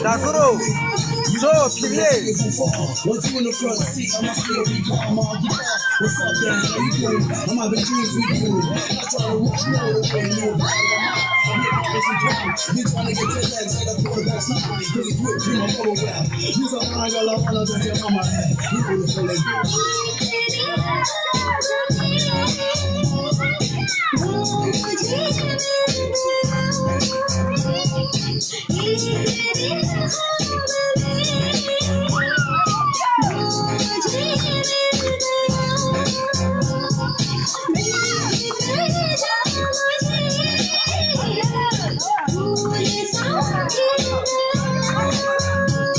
Nakuro, so pilier. Was you in the front seat? I'm still be calm, I'll get off. What's up, Dan? How you doing? I'm having dreams with you. I try to rush you all the way. You trying to get your legs like a quarterback something. Cause it's good, you know, over well. You're so fine, girl, I wanna touch your mama head. You do it for like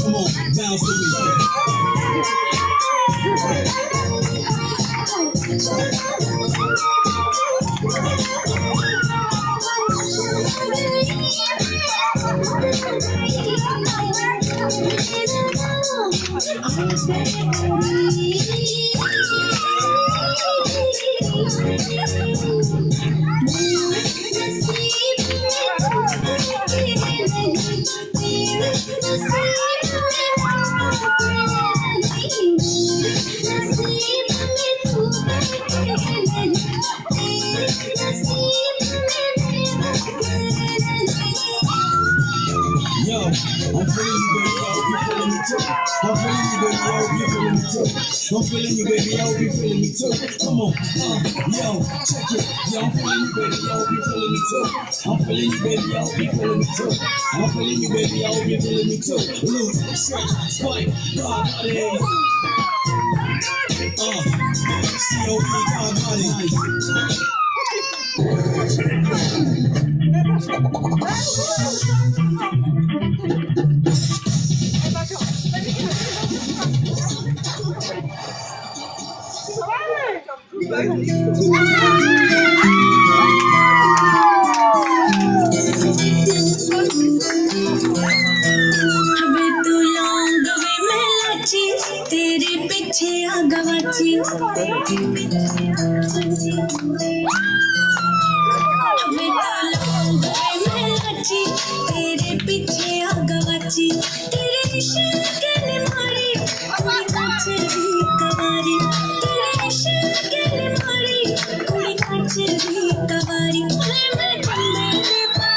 come on, bounce with me. Yo, I'm feeling you, baby, you feeling me too. I'm feeling you, baby, you feeling me too. I'm feeling you, baby, you feeling me too. Come on, yo, check it. Yo, I'm feeling you, baby, you feeling me too. I'm feeling you, baby, you feeling me too. I'm feeling you, baby, you feeling me too. Loose, stretch, spike, bodies. C.O.B. तेरे पीछे आ गवाची तेरे पीछे आ गवाची तेरे निशान कहने मारी कोई काचरी कवारी तेरे निशान कहने मारी कोई काचरी कवारी मैं कंधे पे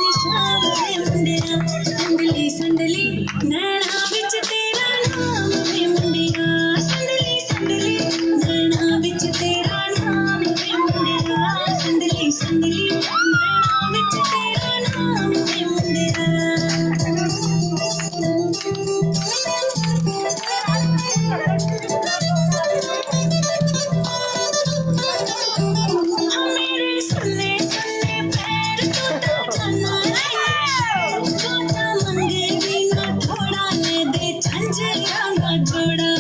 निशान मुंडिया संदली संदली नैना विच तेरा नाम वे मुंडिया संदली संदली नैना विच तेरा नाम वे मुंडिया संदली संदली नैना विच तेरा नाम वे मुंडिया मेरे सुनने सुनने पैर तो जाना छोटा मंगेगी ना थोड़ा ले दे झंझरिया ना जोड़ा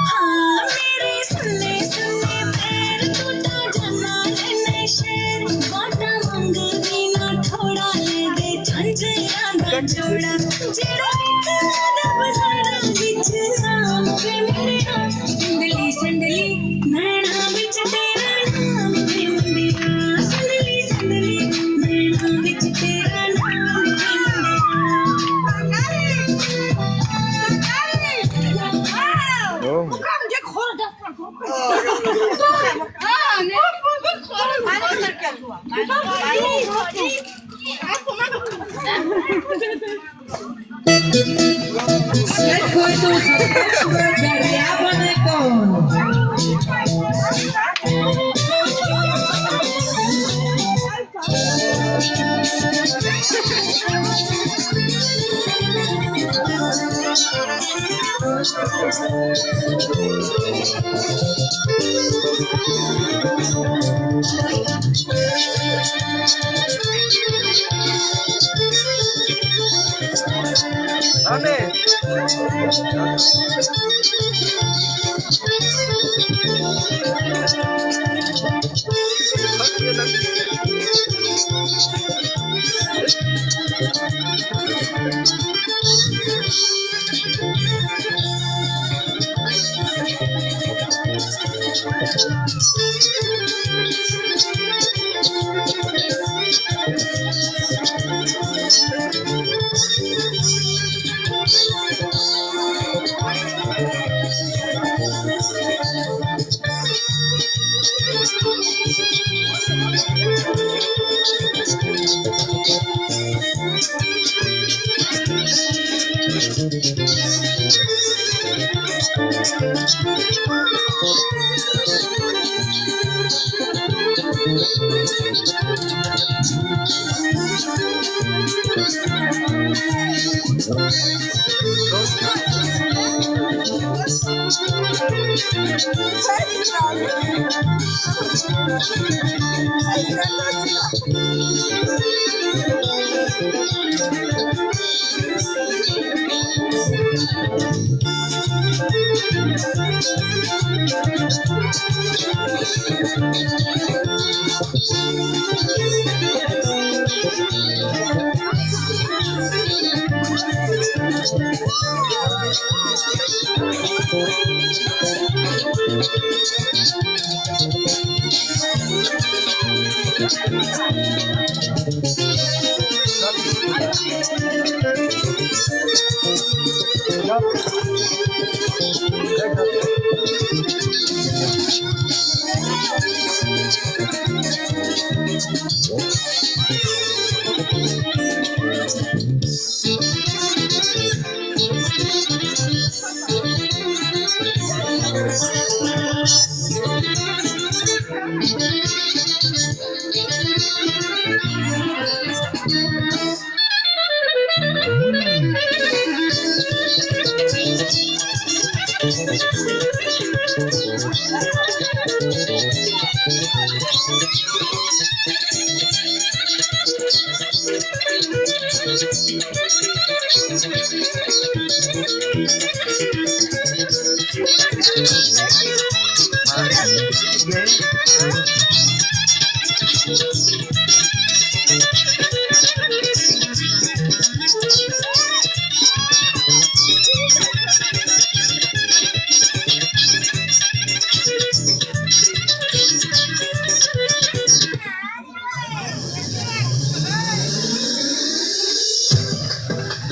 हाँ मेरे सुनने सुनने पैर तो जाना लेने शेर बाटा मंगेगी ना थोड़ा ले दे झंझरिया ना जोड़ा जेड़ा निकला बाजारा बिच नाम वे मुंडिया संदली संदली नैना बिच तेरा नाम वे मुंडिया संदली संदली नैना बिच तेरा नाम वे Amen.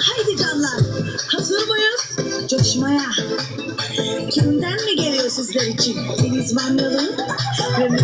Haydi canlar, hazır mıyız? Coşmaya. Kimden mi geliyor sizler için? Deniz Vanyalı ve